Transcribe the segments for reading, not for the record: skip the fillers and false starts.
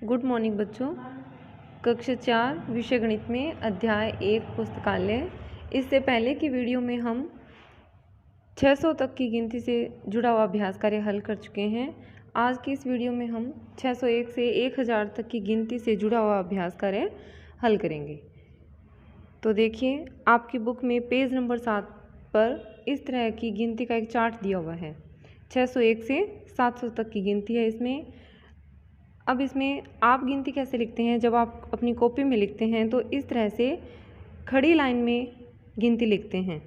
Good morning बच्चों। कक्षा 4 विषय गणित में अध्याय 1 पुस्तकालय। इससे पहले की वीडियो में हम 600 तक की गिनती से जुड़ा हुआ अभ्यास कार्य हल कर चुके हैं। आज की इस वीडियो में हम 601 से 1000 तक की गिनती से जुड़ा हुआ अभ्यास कार्य हल करेंगे। तो देखिए, आपकी बुक में पेज नंबर 7 पर इस तरह की गिनती का एक चार्ट दिया हुआ है। 601 से 700 तक की गिनती है इसमें। अब इसमें आप गिनती कैसे लिखते हैं? जब आप अपनी कॉपी में लिखते हैं तो इस तरह से खड़ी लाइन में गिनती लिखते हैं।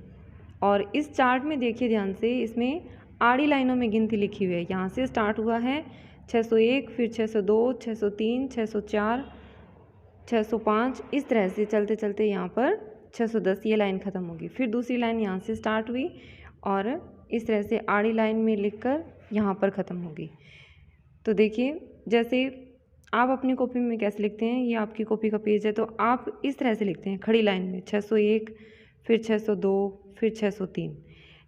और इस चार्ट में देखिए ध्यान से, इसमें आड़ी लाइनों में गिनती लिखी हुई है। यहाँ से स्टार्ट हुआ है 601, फिर 602, 603, 604, 605, इस तरह से चलते चलते यहाँ पर 610 ये लाइन ख़त्म होगी। फिर दूसरी लाइन यहाँ से स्टार्ट हुई और इस तरह से आड़ी लाइन में लिखकर यहाँ पर ख़त्म होगी। तो देखिए, जैसे आप अपनी कॉपी में कैसे लिखते हैं, ये आपकी कॉपी का पेज है, तो आप इस तरह से लिखते हैं खड़ी लाइन में 601, फिर 602, फिर 603।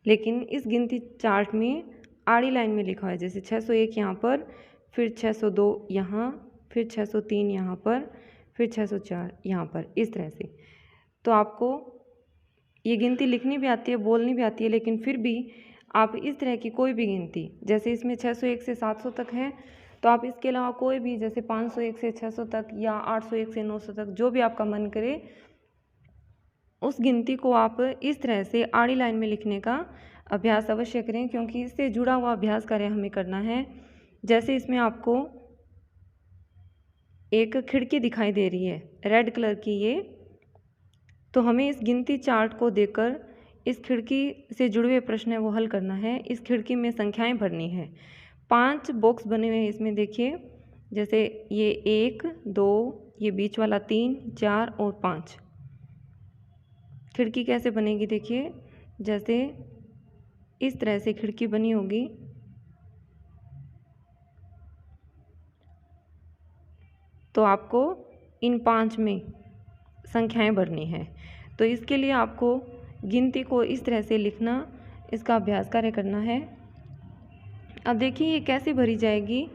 लेकिन इस गिनती चार्ट में आड़ी लाइन में लिखा है, जैसे 601 यहाँ पर, फिर 602 यहाँ, फिर 603 यहाँ पर, फिर 604 यहाँ पर, इस तरह से। तो आपको ये गिनती लिखनी भी आती है, बोलनी भी आती है, लेकिन फिर भी आप इस तरह की कोई भी गिनती, जैसे इसमें 601 से 700 तक है, तो आप इसके अलावा कोई भी, जैसे 501 से 600 तक या 801 से 900 तक, जो भी आपका मन करे, उस गिनती को आप इस तरह से आड़ी लाइन में लिखने का अभ्यास अवश्य करें, क्योंकि इससे जुड़ा हुआ अभ्यास कार्य हमें करना है। जैसे इसमें आपको एक खिड़की दिखाई दे रही है रेड कलर की, ये तो हमें इस गिनती चार्ट को देखकर इस खिड़की से जुड़े हुए प्रश्न है वो हल करना है। इस खिड़की में संख्याएं भरनी है। 5 बॉक्स बने हुए हैं इसमें, देखिए, जैसे ये 1, 2, ये बीच वाला 3, 4 और 5। खिड़की कैसे बनेगी? देखिए, जैसे इस तरह से खिड़की बनी होगी। तो आपको इन 5 में संख्याएं भरनी है। तो इसके लिए आपको गिनती को इस तरह से लिखना, इसका अभ्यास कार्य करना है। अब देखिए ये कैसे भरी जाएगी।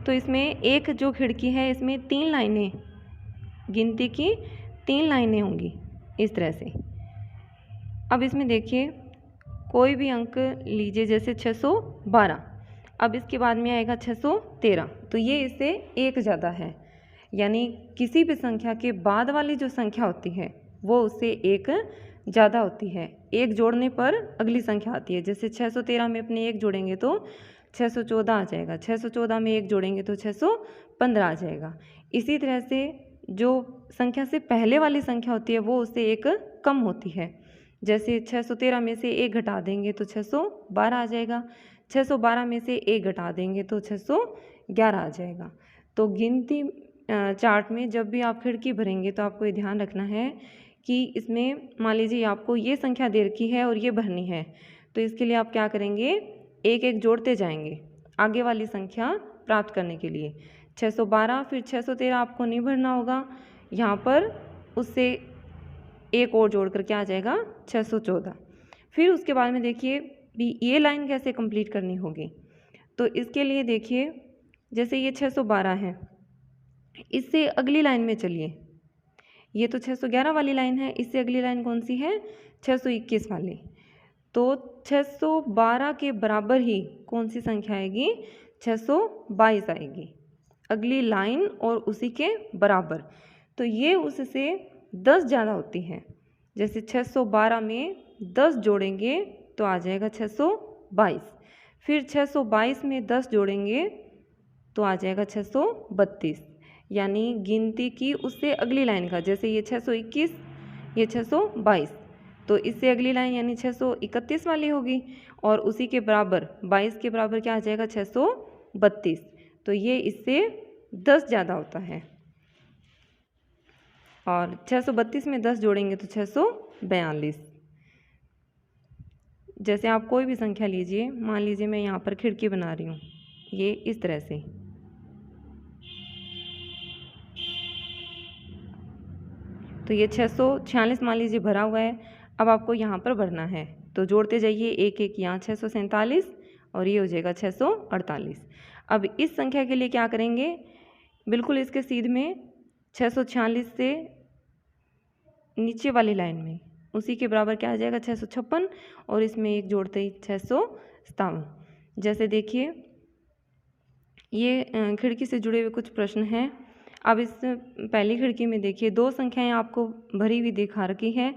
तो इसमें एक जो खिड़की है, इसमें 3 लाइनें, गिनती की 3 लाइनें होंगी इस तरह से। अब इसमें देखिए, कोई भी अंक लीजिए, जैसे 612। अब इसके बाद में आएगा 613, तो ये इससे एक ज़्यादा है, यानी किसी भी संख्या के बाद वाली जो संख्या होती है वो उससे एक ज़्यादा होती है। एक जोड़ने पर अगली संख्या आती है। जैसे 613 में अपने एक जोड़ेंगे तो 614 आ जाएगा, 614 में एक जोड़ेंगे तो 615 आ जाएगा। इसी तरह से जो संख्या से पहले वाली संख्या होती है वो उससे एक कम होती है। जैसे 613 में से एक घटा देंगे तो 612 आ जाएगा, 612 में से एक घटा देंगे तो 611 आ जाएगा। तो गिनती चार्ट में जब भी आप खिड़की भरेंगे तो आपको ये ध्यान रखना है कि इसमें मान लीजिए आपको ये संख्या दे रखी है और ये भरनी है, तो इसके लिए आप क्या करेंगे, एक एक जोड़ते जाएंगे आगे वाली संख्या प्राप्त करने के लिए। 612 फिर 613 आपको नहीं भरना होगा, यहाँ पर उससे एक और जोड़ कर क्या आ जाएगा, 614। फिर उसके बाद में देखिए भी ये लाइन कैसे कंप्लीट करनी होगी। तो इसके लिए देखिए, जैसे ये 612 है, इससे अगली लाइन में चलिए। ये तो 611 वाली लाइन है, इससे अगली लाइन कौन सी है, 621 वाली। तो 612 के बराबर ही कौन सी संख्या आएगी, 622 आएगी अगली लाइन, और उसी के बराबर। तो ये उससे 10 ज़्यादा होती है। जैसे 612 में 10 जोड़ेंगे तो आ जाएगा 622, फिर 622 में 10 जोड़ेंगे तो आ जाएगा 632, यानी गिनती की उससे अगली लाइन का। जैसे ये 621, ये 622, तो इससे अगली लाइन यानी 631 वाली होगी, और उसी के बराबर 22 के बराबर क्या आ जाएगा, 632। तो ये इससे 10 ज़्यादा होता है, और 632 में 10 जोड़ेंगे तो 642। जैसे आप कोई भी संख्या लीजिए, मान लीजिए मैं यहाँ पर खिड़की बना रही हूँ, ये इस तरह से। तो ये 646 मान लीजिए भरा हुआ है। अब आपको यहाँ पर भरना है, तो जोड़ते जाइए एक एक, यहाँ 647 और ये हो जाएगा 648। अब इस संख्या के लिए क्या करेंगे, बिल्कुल इसके सीध में 646 से नीचे वाली लाइन में उसी के बराबर क्या आ जाएगा 656, और इसमें एक जोड़ते ही 657। जैसे देखिए ये खिड़की से जुड़े हुए कुछ प्रश्न हैं। अब इस पहली खिड़की में देखिए 2 संख्याएं आपको भरी हुई दिखा रखी है।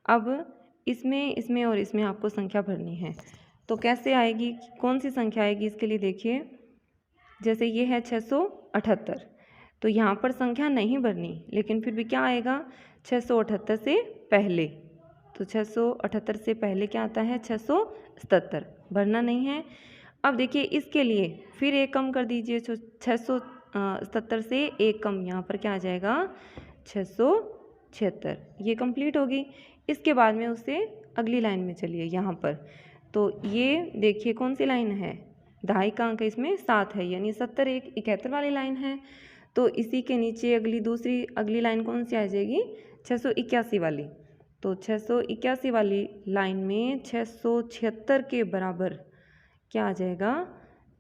अब इसमें और इसमें आपको संख्या भरनी है। तो कैसे आएगी, कौन सी संख्या आएगी, इसके लिए देखिए जैसे ये है 678, तो यहाँ पर संख्या नहीं भरनी, लेकिन फिर भी क्या आएगा 678 से पहले, तो 678 से पहले क्या आता है 677, भरना नहीं है। अब देखिए इसके लिए फिर एक कम कर दीजिए, 677 से एक कम, यहाँ पर क्या आ जाएगा 676, ये कंप्लीट होगी। इसके बाद में उससे अगली लाइन में चलिए यहाँ पर, तो ये देखिए कौन सी लाइन है, दहाई का अंक इसमें 7 है, यानी 70 1 71 वाली लाइन है। तो इसी के नीचे अगली लाइन कौन सी आ जाएगी 681 वाली। तो 681 वाली लाइन में 676 के बराबर क्या आ जाएगा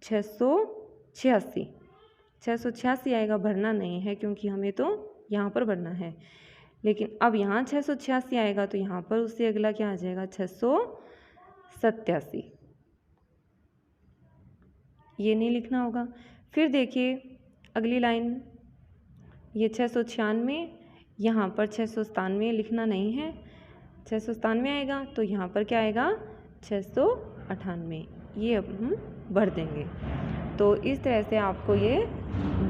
686 आएगा, भरना नहीं है क्योंकि हमें तो यहाँ पर भरना है। लेकिन अब यहाँ 686 आएगा तो यहाँ पर उससे अगला क्या आ जाएगा 687, ये नहीं लिखना होगा। फिर देखिए अगली लाइन ये 696, यहाँ पर 697 लिखना नहीं है, 697 आएगा तो यहाँ पर क्या आएगा 698, ये अब हम भर देंगे। तो इस तरह से आपको ये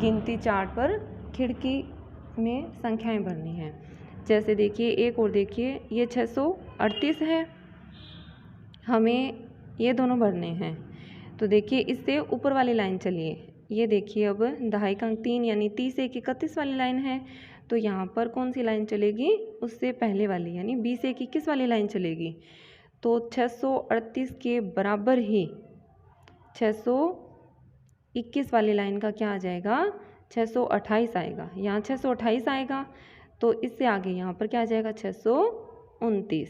गिनती चार्ट पर खिड़की में संख्याएं भरनी हैं। जैसे देखिए एक और देखिए ये 638 है, हमें ये दोनों भरने हैं। तो देखिए इससे ऊपर वाली लाइन चलिए, ये देखिए अब दहाई का अंक 3 यानी 30 1 31 वाली लाइन है। तो यहाँ पर कौन सी लाइन चलेगी, उससे पहले वाली यानी 20 1 21 वाली लाइन चलेगी। तो 638 के बराबर ही 621 वाली लाइन का क्या आ जाएगा 628 आएगा, यहाँ 628 आएगा। तो इससे आगे यहाँ पर क्या आ जाएगा 629,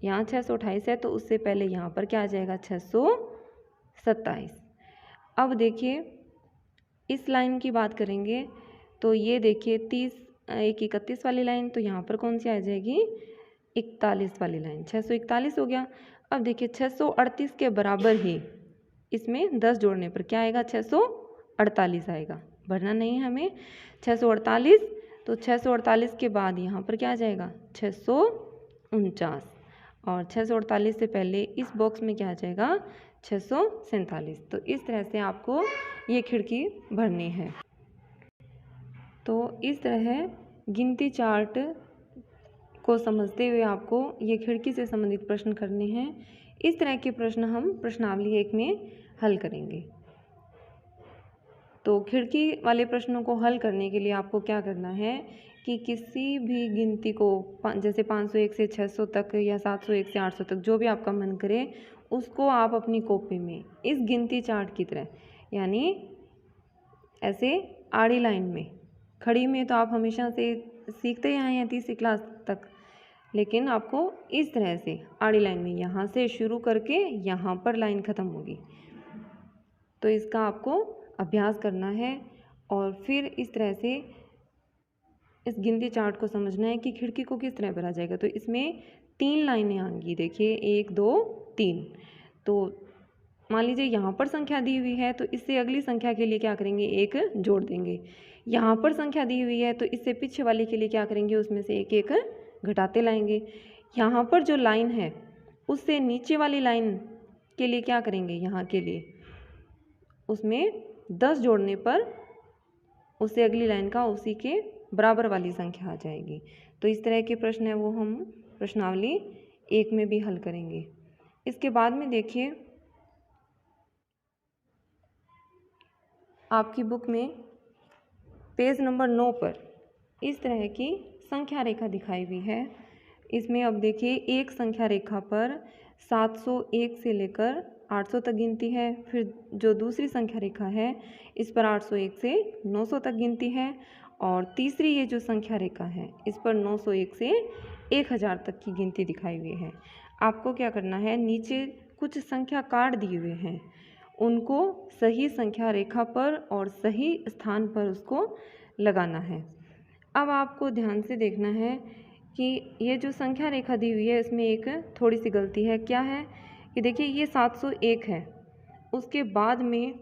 यहाँ 628 है तो उससे पहले यहाँ पर क्या आ जाएगा 627। अब देखिए इस लाइन की बात करेंगे तो ये देखिए 30 1 31 वाली लाइन, तो यहाँ पर कौन सी आ जाएगी 41 वाली लाइन, 641 हो गया। अब देखिए 638 के बराबर ही इसमें 10 जोड़ने पर क्या आएगा 648 आएगा, भरना नहीं है हमें 648। तो 648 के बाद यहाँ पर क्या आ जाएगा 649, और 648 से पहले इस बॉक्स में क्या आ जाएगा 647। तो इस तरह से आपको ये खिड़की भरनी है। तो इस तरह गिनती चार्ट को समझते हुए आपको ये खिड़की से संबंधित प्रश्न करने हैं। इस तरह के प्रश्न हम प्रश्नावली 1 में हल करेंगे। तो खिड़की वाले प्रश्नों को हल करने के लिए आपको क्या करना है कि किसी भी गिनती को जैसे 501 से 600 तक या 701 से 800 तक जो भी आपका मन करे उसको आप अपनी कॉपी में इस गिनती चार्ट की तरह यानी ऐसे आड़ी लाइन में, खड़ी में तो आप हमेशा से सीखते ही आए हैं 30वीं क्लास तक, लेकिन आपको इस तरह से आड़ी लाइन में यहाँ से शुरू करके यहाँ पर लाइन ख़त्म होगी। तो इसका आपको अभ्यास करना है और फिर इस तरह से इस गिनती चार्ट को समझना है कि खिड़की को किस तरह भरा जाएगा। तो इसमें 3 लाइनें आएंगी, देखिए 1 2 3। तो मान लीजिए यहाँ पर संख्या दी हुई है तो इससे अगली संख्या के लिए क्या करेंगे 1 जोड़ देंगे। यहाँ पर संख्या दी हुई है तो इससे पीछे वाले के लिए क्या करेंगे उसमें से 1 1 घटाते लाएंगे। यहाँ पर जो लाइन है उससे नीचे वाली लाइन के लिए क्या करेंगे, यहाँ के लिए उसमें 10 जोड़ने पर उससे अगली लाइन का उसी के बराबर वाली संख्या आ जाएगी। तो इस तरह के प्रश्न है वो हम प्रश्नावली 1 में भी हल करेंगे। इसके बाद में देखिए आपकी बुक में पेज नंबर 9 पर इस तरह की संख्या रेखा दिखाई हुई है। इसमें अब देखिए एक संख्या रेखा पर 701 से लेकर 800 तक गिनती है, फिर जो दूसरी संख्या रेखा है इस पर 801 से 900 तक गिनती है, और तीसरी ये जो संख्या रेखा है इस पर 901 से 1000 तक की गिनती दिखाई हुई है। आपको क्या करना है, नीचे कुछ संख्या कार्ड दिए हुए हैं उनको सही संख्या रेखा पर और सही स्थान पर उसको लगाना है। अब आपको ध्यान से देखना है कि ये जो संख्या रेखा दी हुई है इसमें एक थोड़ी सी गलती है। क्या है कि देखिए ये 701 है, उसके बाद में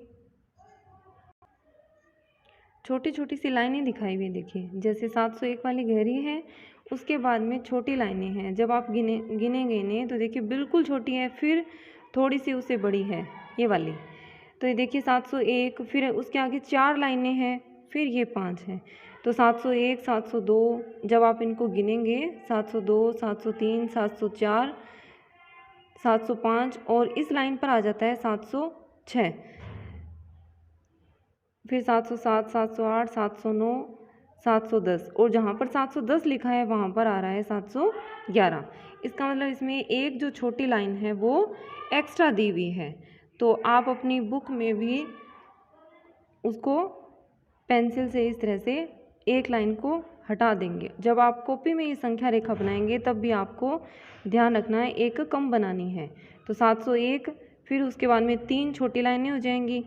छोटी छोटी सी लाइनें दिखाई हुई, देखिए जैसे 701 वाली गहरी है, उसके बाद में छोटी लाइनें हैं। जब आप गिनेंगे तो देखिए बिल्कुल छोटी है, फिर थोड़ी सी उससे बड़ी है ये वाली। तो ये देखिए 701, फिर उसके आगे 4 लाइनें हैं, फिर ये 5 है। तो 701, 702 जब आप इनको गिनेंगे 702, 703, 704, 705 और इस लाइन पर आ जाता है 706, फिर 707, 708, 709, 710 और जहाँ पर 710 लिखा है वहाँ पर आ रहा है 711। इसका मतलब इसमें एक जो छोटी लाइन है वो एक्स्ट्रा दी हुई है। तो आप अपनी बुक में भी उसको पेंसिल से इस तरह से एक लाइन को हटा देंगे। जब आप कॉपी में ये संख्या रेखा बनाएंगे तब भी आपको ध्यान रखना है एक कम बनानी है। तो 701, फिर उसके बाद में 3 छोटी लाइनें हो जाएंगी,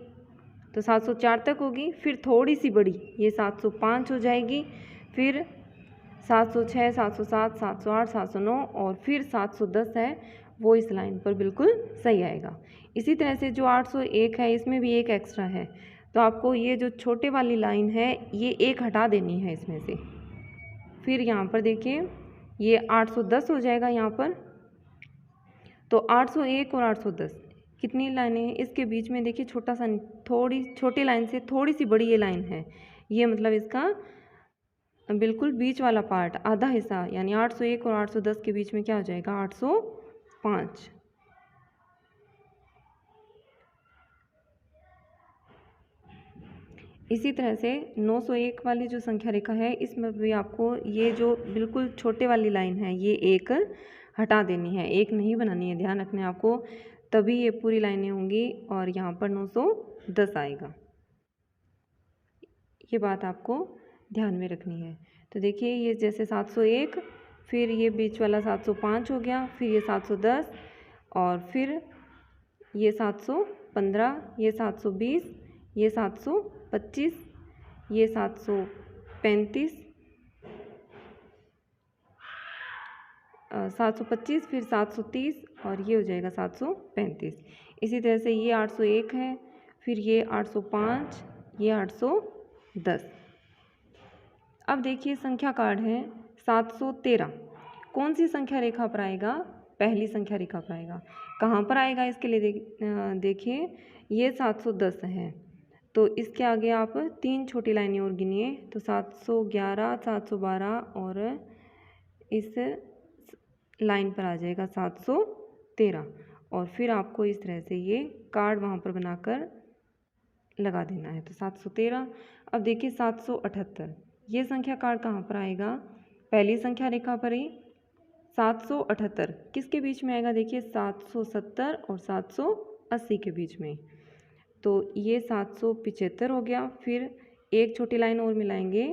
तो 704 तक होगी, फिर थोड़ी सी बड़ी ये 705 हो जाएगी, फिर 706, 707, 708, 709 और फिर 710 है वो इस लाइन पर बिल्कुल सही आएगा। इसी तरह से जो 801 है इसमें भी एक एक्स्ट्रा है, तो आपको ये जो छोटे वाली लाइन है ये एक हटा देनी है इसमें से। फिर यहाँ पर देखिए ये 810 हो जाएगा यहाँ पर। तो 801 और 810 कितनी लाइनें हैं, इसके बीच में देखिए छोटा सा, थोड़ी छोटी लाइन से थोड़ी सी बड़ी ये लाइन है, ये मतलब इसका बिल्कुल बीच वाला पार्ट आधा हिस्सा, यानी 801 और 810 के बीच में क्या हो जाएगा 805। इसी तरह से 901 वाली जो संख्या रेखा है इसमें भी आपको ये जो बिल्कुल छोटे वाली लाइन है ये एक हटा देनी है, एक नहीं बनानी है। ध्यान रखना है आपको, तभी ये पूरी लाइनें होंगी और यहाँ पर 910 आएगा। ये बात आपको ध्यान में रखनी है। तो देखिए ये जैसे 701, फिर ये बीच वाला 705 हो गया, फिर ये 710 और फिर ये 715, ये 720, ये 725, ये 735, 725, फिर 730 और ये हो जाएगा 735। इसी तरह से ये 801 है, फिर ये 805, ये 810। अब देखिए संख्या कार्ड है 713, कौन सी संख्या रेखा पर आएगा, पहली संख्या रेखा पर आएगा। कहाँ पर आएगा इसके लिए देखिए ये 710 है, तो इसके आगे आप 3 छोटी लाइनें और गिनिए, तो 711, 712 और इस लाइन पर आ जाएगा 713 और फिर आपको इस तरह से ये कार्ड वहाँ पर बनाकर लगा देना है। तो 713। अब देखिए 778, ये संख्या कार्ड कहाँ पर आएगा, पहली संख्या रेखा पर ही 778 किसके बीच में आएगा, देखिए 770 और 780 के बीच में। तो ये 775 हो गया, फिर एक छोटी लाइन और मिलाएंगे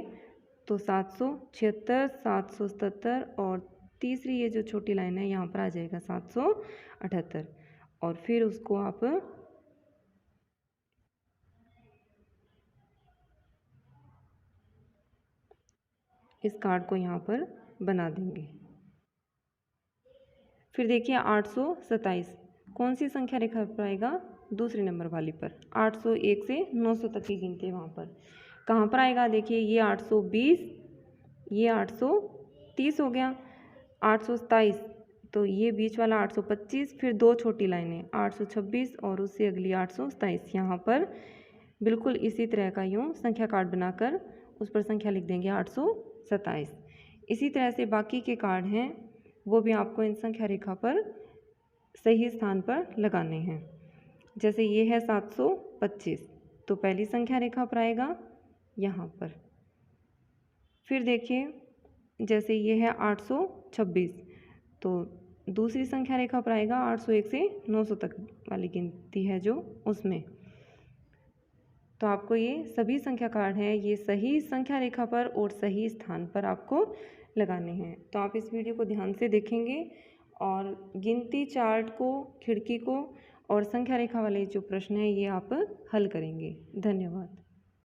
तो 776, 777 और तीसरी ये जो छोटी लाइन है यहाँ पर आ जाएगा 778 और फिर उसको आप इस कार्ड को यहाँ पर बना देंगे। फिर देखिए 827, कौन सी संख्या रेखा पर आएगा, दूसरे नंबर वाली पर। 801 से 900 तक की गिनती वहाँ पर कहाँ पर आएगा, देखिए ये 820, ये 830 हो गया, 827, तो ये बीच वाला 825, फिर 2 छोटी लाइनें 826 और उससे अगली 827। यहाँ पर बिल्कुल इसी तरह का यूँ संख्या कार्ड बनाकर उस पर संख्या लिख देंगे 827। इसी तरह से बाकी के कार्ड हैं वो भी आपको इन संख्या रेखा पर सही स्थान पर लगाने हैं। जैसे ये है 725, तो पहली संख्या रेखा पर आएगा यहाँ पर। फिर देखिए जैसे ये है 826, तो दूसरी संख्या रेखा पर आएगा 801 से 900 तक वाली गिनती है जो उसमें। तो आपको ये सभी संख्या कार्ड हैं ये सही संख्या रेखा पर और सही स्थान पर आपको लगाने हैं। तो आप इस वीडियो को ध्यान से देखेंगे और गिनती चार्ट को, खिड़की को और संख्या रेखा वाले जो प्रश्न हैं ये आप हल करेंगे। धन्यवाद।